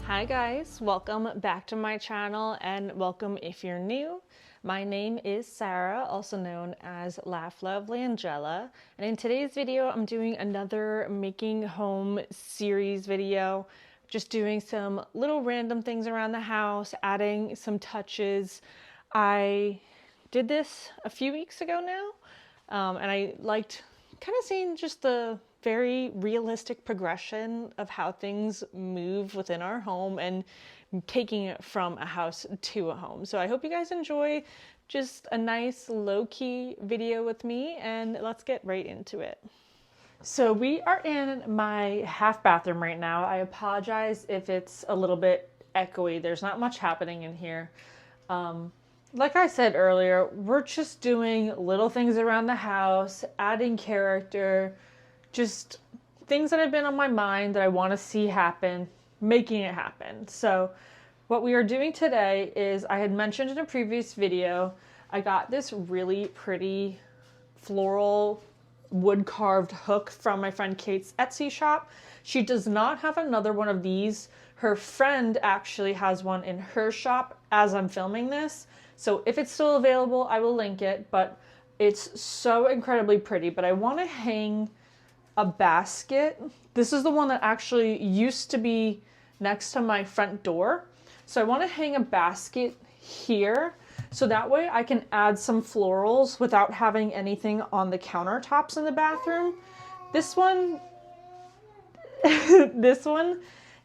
Hi guys, welcome back to my channel and welcome if you're new. My name is Sarah, also known as LaughLoveLangella, and in today's video I'm doing another making home series video, just doing some little random things around the house, adding some touches. I did this a few weeks ago now, and I liked kind of seeing just the very realistic progression of how things move within our home and taking it from a house to a home. So I hope you guys enjoy just a nice low-key video with me, and let's get right into it. So we are in my half bathroom right now. I apologize if it's a little bit echoey. There's not much happening in here. Like I said earlier, we're just doing little things around the house, adding character, just things that have been on my mind that I want to see happen, making it happen. So what we are doing today is, I had mentioned in a previous video, I got this really pretty floral wood carved hook from my friend Kate's Etsy shop. She does not have another one of these. Her friend actually has one in her shop as I'm filming this. So if it's still available, I will link it, but it's so incredibly pretty. But I want to hang a basket. This is the one that actually used to be next to my front door. So I want to hang a basket here, so that way I can add some florals without having anything on the countertops in the bathroom. This one, this one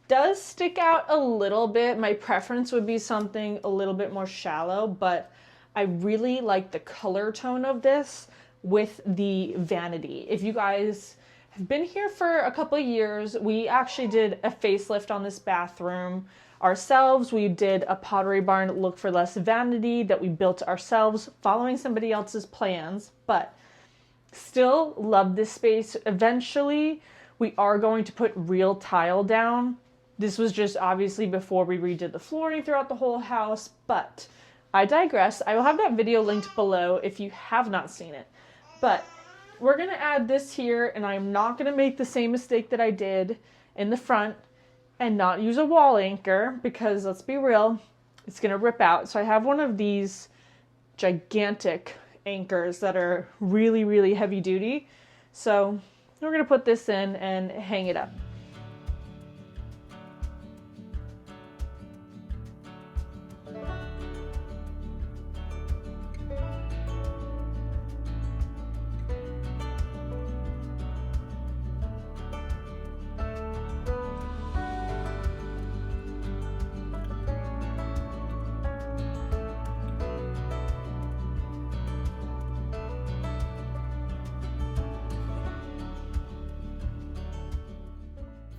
does stick out a little bit. My preference would be something a little bit more shallow, but I really like the color tone of this with the vanity. If you guys have been here for a couple of years, we actually did a facelift on this bathroom ourselves. We did a Pottery Barn Look for Less vanity that we built ourselves following somebody else's plans, but still love this space. Eventually, we are going to put real tile down. This was just obviously before we redid the flooring throughout the whole house, but I digress. I will have that video linked below if you have not seen it. But we're gonna add this here, and I'm not gonna make the same mistake that I did in the front and not use a wall anchor, because let's be real, it's gonna rip out. So I have one of these gigantic anchors that are really, really heavy duty. So we're gonna put this in and hang it up.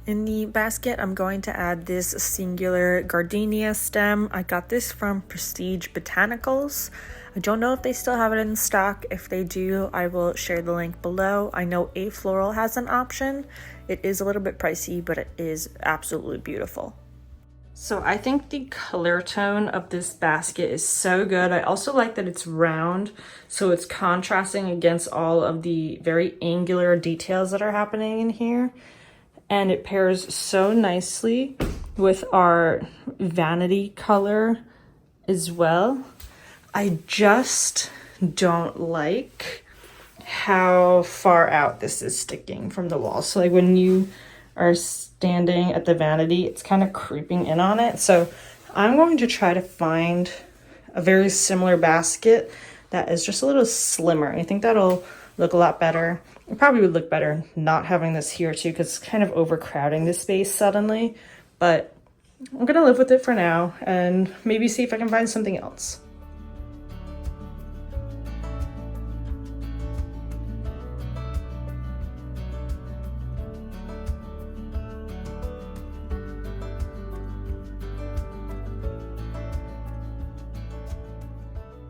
In the basket, I'm going to add this singular gardenia stem. I got this from Prestige Botanicals. I don't know if they still have it in stock. If they do, I will share the link below. I know A Floral has an option. It is a little bit pricey, but it is absolutely beautiful. So I think the color tone of this basket is so good. I also like that it's round, so it's contrasting against all of the very angular details that are happening in here. And it pairs so nicely with our vanity color as well. I just don't like how far out this is sticking from the wall. So like when you are standing at the vanity, it's kind of creeping in on it. So I'm going to try to find a very similar basket that is just a little slimmer. I think that'll look a lot better. It probably would look better not having this here too, because it's kind of overcrowding the space suddenly, but I'm gonna live with it for now and maybe see if I can find something else.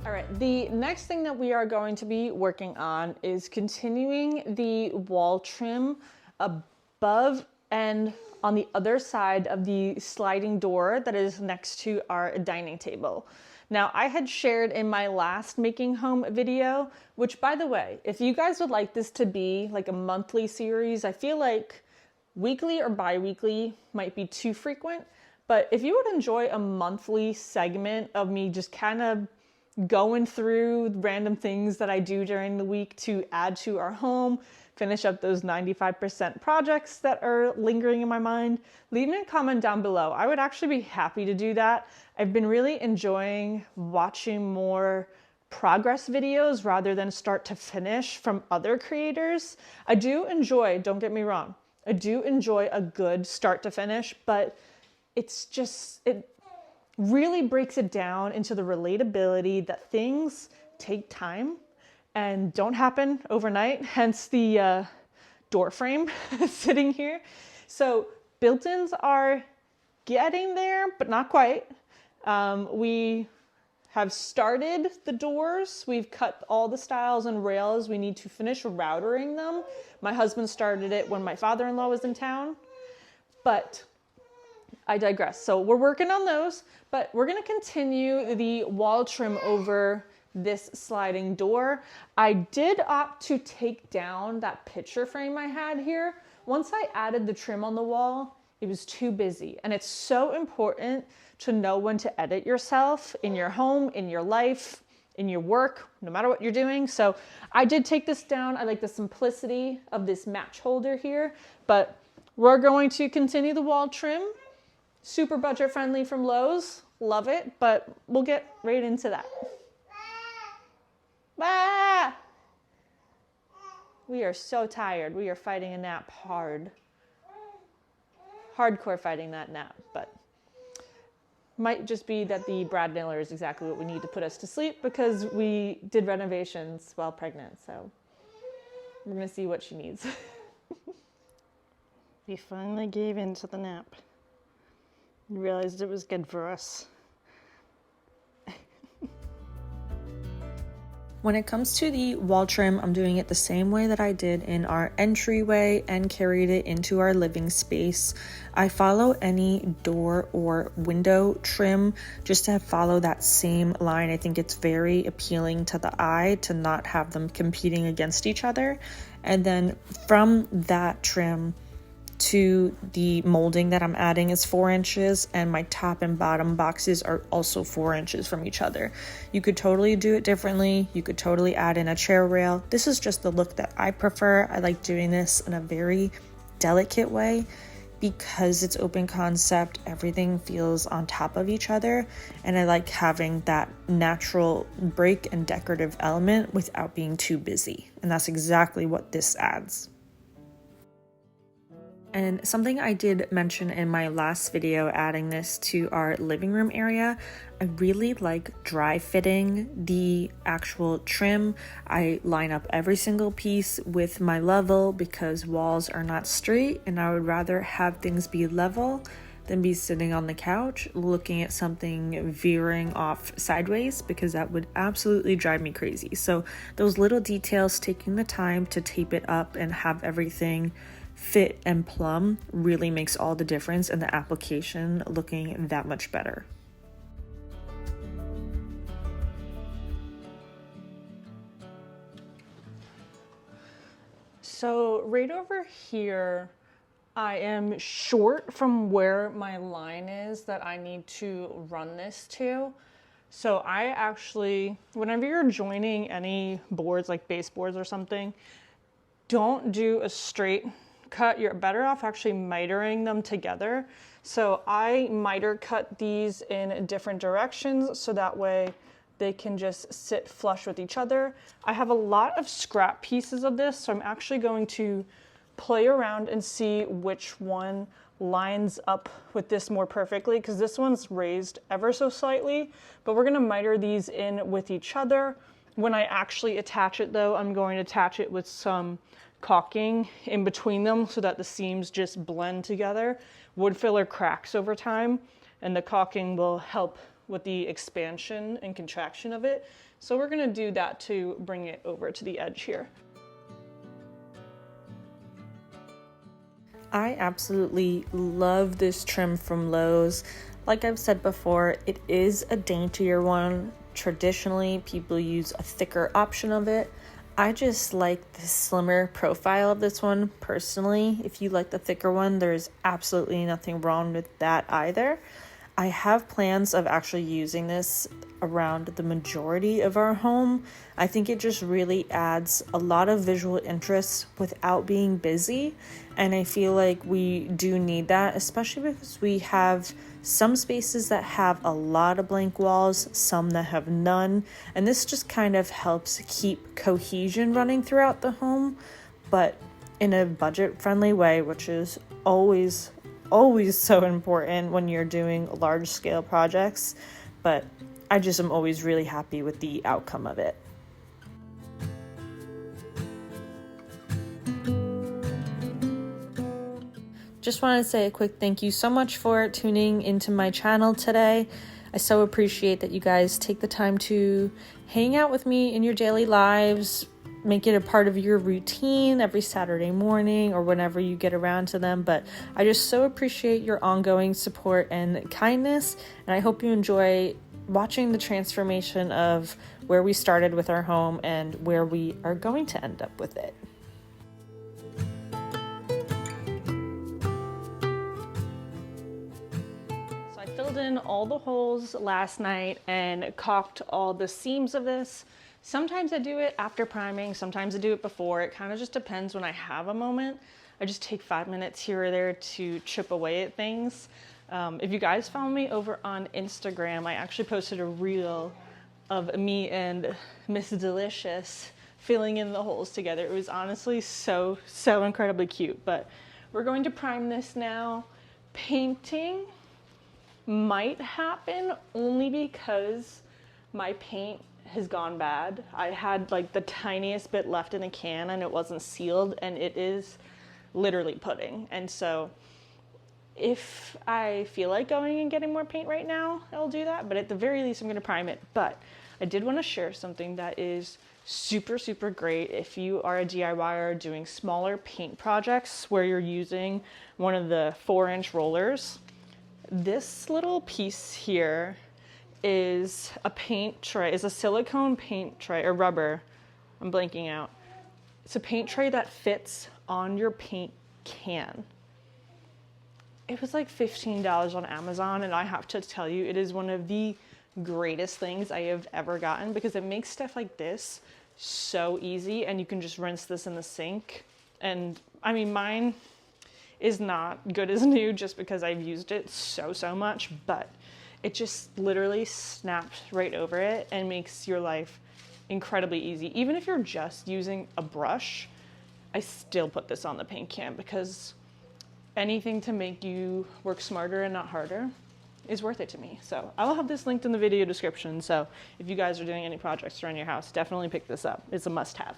All right, the next thing that we are going to be working on is continuing the wall trim above and on the other side of the sliding door that is next to our dining table. Now, I had shared in my last making home video, which by the way, if you guys would like this to be like a monthly series, I feel like weekly or bi-weekly might be too frequent, But if you would enjoy a monthly segment of me just kind of going through random things that I do during the week to add to our home, finish up those 95% projects that are lingering in my mind, leave me a comment down below. I would actually be happy to do that. I've been really enjoying watching more progress videos rather than start to finish from other creators. I do enjoy, don't get me wrong, I do enjoy a good start to finish, but it's just, it really breaks it down into the relatability that things take time and don't happen overnight, hence the door frame sitting here. So built-ins are getting there, but not quite. We have started the doors. We've cut all the stiles and rails. We need to finish routering them. My husband started it when my father-in-law was in town, but I digress. So we're working on those, but we're gonna continue the wall trim over this sliding door. I did opt to take down that picture frame I had here. Once I added the trim on the wall, it was too busy. And it's so important to know when to edit yourself in your home, in your life, in your work, no matter what you're doing. So I did take this down. I like the simplicity of this match holder here, but we're going to continue the wall trim. Super budget friendly from Lowe's. Love it, but we'll get right into that. Ah! We are so tired. We are fighting a nap hard. Hardcore fighting that nap, but might just be that the brad nailer is exactly what we need to put us to sleep because we did renovations while pregnant, so we're gonna see what she needs. We finally gave in to the nap. Realized it was good for us. When it comes to the wall trim, I'm doing it the same way that I did in our entryway and carried it into our living space. I follow any door or window trim just to follow that same line. I think it's very appealing to the eye to not have them competing against each other. And then from that trim to the molding that I'm adding is 4 inches, and my top and bottom boxes are also 4 inches from each other. You could totally do it differently. You could totally add in a chair rail. This is just the look that I prefer. I like doing this in a very delicate way because it's open concept. Everything feels on top of each other, and I like having that natural break and decorative element without being too busy, and that's exactly what this adds. And something I did mention in my last video, adding this to our living room area, I really like dry fitting the actual trim. I line up every single piece with my level because walls are not straight, and I would rather have things be level than be sitting on the couch looking at something veering off sideways, because that would absolutely drive me crazy. So those little details, taking the time to tape it up and have everything fit and plumb, really makes all the difference in the application looking that much better. So right over here, I am short from where my line is that I need to run this to. So I actually, whenever you're joining any boards like baseboards or something, don't do a straight cut. You're better off actually mitering them together. So I miter cut these in different directions so that way they can just sit flush with each other. I have a lot of scrap pieces of this, so I'm actually going to play around and see which one lines up with this more perfectly, because this one's raised ever so slightly, but we're gonna miter these in with each other. When I actually attach it though, I'm going to attach it with some caulking in between them so that the seams just blend together. Wood filler cracks over time, and the caulking will help with the expansion and contraction of it. So we're gonna do that to bring it over to the edge here. I absolutely love this trim from Lowe's. Like I've said before, it is a daintier one. Traditionally, people use a thicker option of it. I just like the slimmer profile of this one personally. If you like the thicker one, there's absolutely nothing wrong with that either. I have plans of actually using this around the majority of our home. I think it just really adds a lot of visual interest without being busy. And I feel like we do need that, especially because we have some spaces that have a lot of blank walls, some that have none. And this just kind of helps keep cohesion running throughout the home, but in a budget-friendly way, which is always so important when you're doing large scale projects. But I just am always really happy with the outcome of it. Just wanted to say a quick thank you so much for tuning into my channel today. I so appreciate that you guys take the time to hang out with me in your daily lives, make it a part of your routine every Saturday morning or whenever you get around to them. But I just so appreciate your ongoing support and kindness, and I hope you enjoy watching the transformation of where we started with our home and where we are going to end up with it. So I filled in all the holes last night and caulked all the seams of this. Sometimes I do it after priming, sometimes I do it before. It kind of just depends when I have a moment. I just take 5 minutes here or there to chip away at things. If you guys follow me over on Instagram, I actually posted a reel of me and Miss Delicious filling in the holes together. It was honestly so incredibly cute. But we're going to prime this now. Painting might happen only because my paint has gone bad. I had like the tiniest bit left in a can and it wasn't sealed, and it is literally pudding. And so if I feel like going and getting more paint right now, I'll do that, but at the very least I'm going to prime it. But I did want to share something that is super great if you are a DIYer doing smaller paint projects where you're using one of the 4-inch rollers. This little piece here is a paint tray, is a silicone paint tray, or rubber, I'm blanking out. It's a paint tray that fits on your paint can. It was like $15 on Amazon, and I have to tell you, it is one of the greatest things I have ever gotten because it makes stuff like this so easy, and you can just rinse this in the sink. And I mean, mine is not good as new just because I've used it so much, but it just literally snaps right over it and makes your life incredibly easy. Even if you're just using a brush, I still put this on the paint can because anything to make you work smarter and not harder is worth it to me. So I'll have this linked in the video description. So if you guys are doing any projects around your house, definitely pick this up. It's a must-have.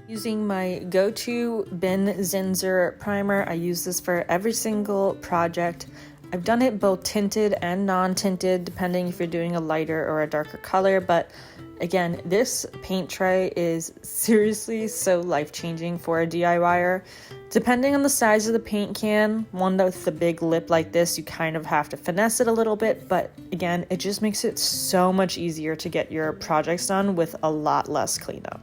Using my go-to Ben Zinsser primer, I use this for every single project. I've done it both tinted and non-tinted, depending if you're doing a lighter or a darker color. But again, this paint tray is seriously so life-changing for a DIYer. Depending on the size of the paint can, one with the big lip like this, you kind of have to finesse it a little bit. But again, it just makes it so much easier to get your projects done with a lot less cleanup.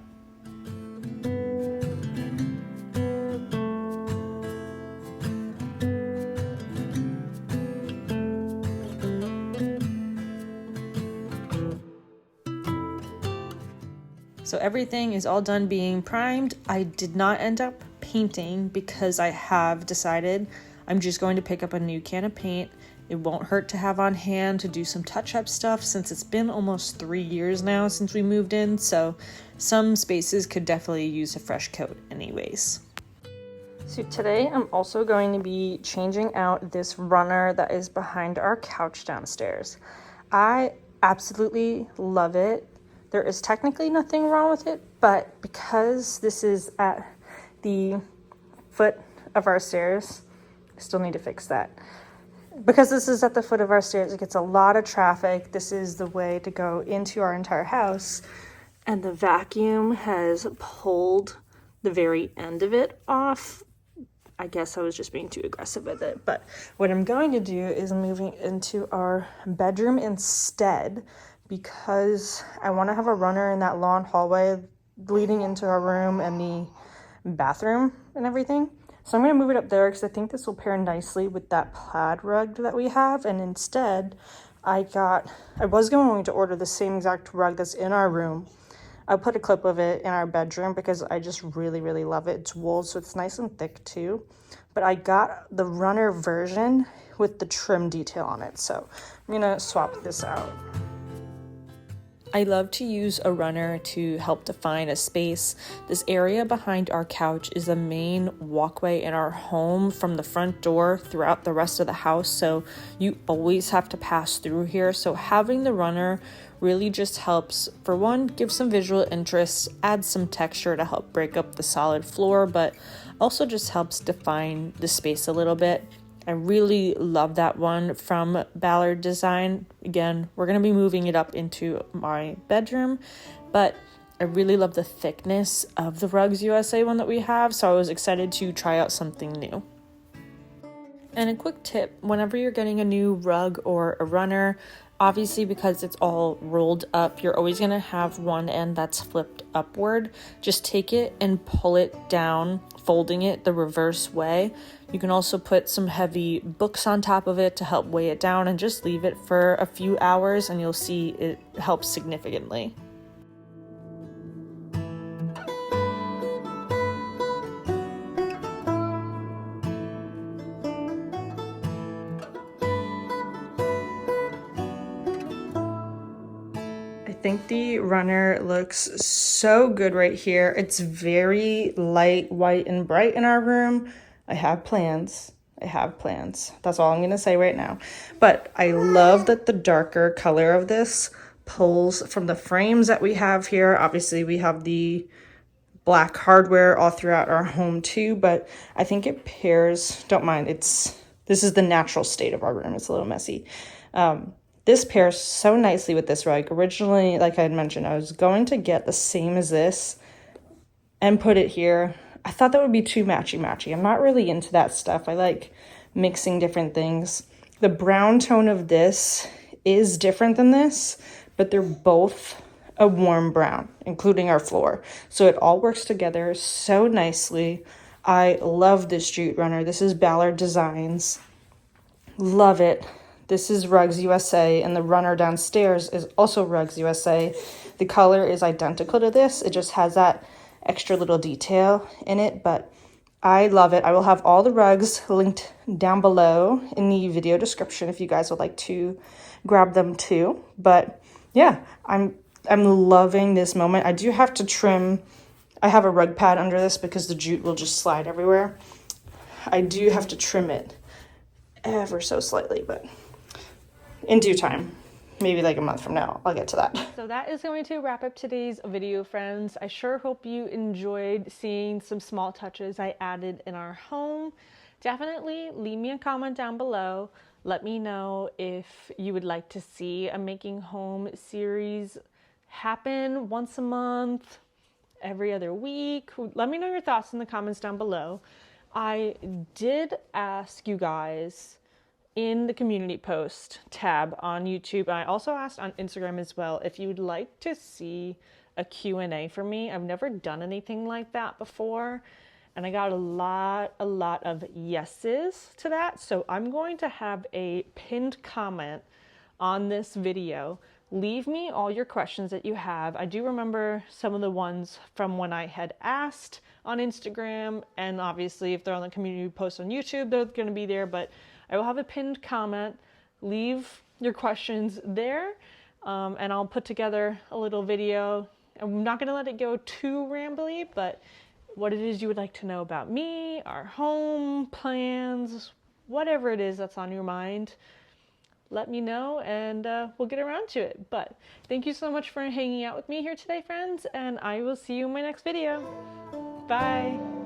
So everything is all done being primed. I did not end up painting because I have decided I'm just going to pick up a new can of paint. It won't hurt to have on hand to do some touch-up stuff since it's been almost 3 years now since we moved in, so some spaces could definitely use a fresh coat anyways. So today I'm also going to be changing out this runner that is behind our couch downstairs. I absolutely love it. There is technically nothing wrong with it, but because this is at the foot of our stairs, I still need to fix that. Because this is at the foot of our stairs, it gets a lot of traffic. This is the way to go into our entire house, and the vacuum has pulled the very end of it off. I guess I was just being too aggressive with it, but what I'm going to do is moving into our bedroom instead, because I want to have a runner in that long hallway leading into our room and the bathroom and everything. So I'm going to move it up there because I think this will pair nicely with that plaid rug that we have. And instead, I was going to order the same exact rug that's in our room. I'll put a clip of it in our bedroom because I just really, really love it. It's wool, so it's nice and thick too. But I got the runner version with the trim detail on it. So I'm going to swap this out. I love to use a runner to help define a space. This area behind our couch is the main walkway in our home from the front door throughout the rest of the house, so you always have to pass through here. So having the runner really just helps, for one, give some visual interest, add some texture to help break up the solid floor, but also just helps define the space a little bit. I really love that one from Ballard Design. Again, we're going to be moving it up into my bedroom, but I really love the thickness of the Rugs USA one that we have, so I was excited to try out something new. And a quick tip, whenever you're getting a new rug or a runner, obviously because it's all rolled up, you're always going to have one end that's flipped upward. Just take it and pull it down, folding it the reverse way. You can also put some heavy books on top of it to help weigh it down and just leave it for a few hours and you'll see it helps significantly. I think the runner looks so good right here. It's very light, white, and bright in our room. I have plans. That's all I'm going to say right now. But I love that the darker color of this pulls from the frames that we have here. Obviously, we have the black hardware all throughout our home too, but I think it pairs, don't mind, this is the natural state of our room. It's a little messy. This pairs so nicely with this rug. Originally, like I had mentioned, I was going to get the same as this and put it here. I thought that would be too matchy-matchy. I'm not really into that stuff. I like mixing different things. The brown tone of this is different than this, but they're both a warm brown, including our floor. So it all works together so nicely. I love this jute runner. This is Ballard Designs. Love it. This is Rugs USA, and the runner downstairs is also Rugs USA. The color is identical to this. It just has that extra little detail in it, but I love it. I will have all the rugs linked down below in the video description if you guys would like to grab them too. But yeah, I'm loving this moment. I do have to trim. I have a rug pad under this because the jute will just slide everywhere. I do have to trim it ever so slightly, but in due time, maybe like a month from now, I'll get to that. So that is going to wrap up today's video, friends. I sure hope you enjoyed seeing some small touches I added in our home. Definitely leave me a comment down below. Let me know if you would like to see a making home series happen once a month, every other week. Let me know your thoughts in the comments down below. I did ask you guys in the community post tab on YouTube. I also asked on Instagram as well if you would like to see a Q&A from me. I've never done anything like that before, and I got a lot of yeses to that. So I'm going to have a pinned comment on this video. Leave me all your questions that you have. I do remember some of the ones from when I had asked on Instagram, and obviously if they're on the community post on YouTube, they're going to be there, but I will have a pinned comment. Leave your questions there, and I'll put together a little video. I'm not going to let it go too rambly, but what it is you would like to know about me, our home plans, whatever it is that's on your mind, let me know and we'll get around to it. But thank you so much for hanging out with me here today, friends, and I will see you in my next video. Bye.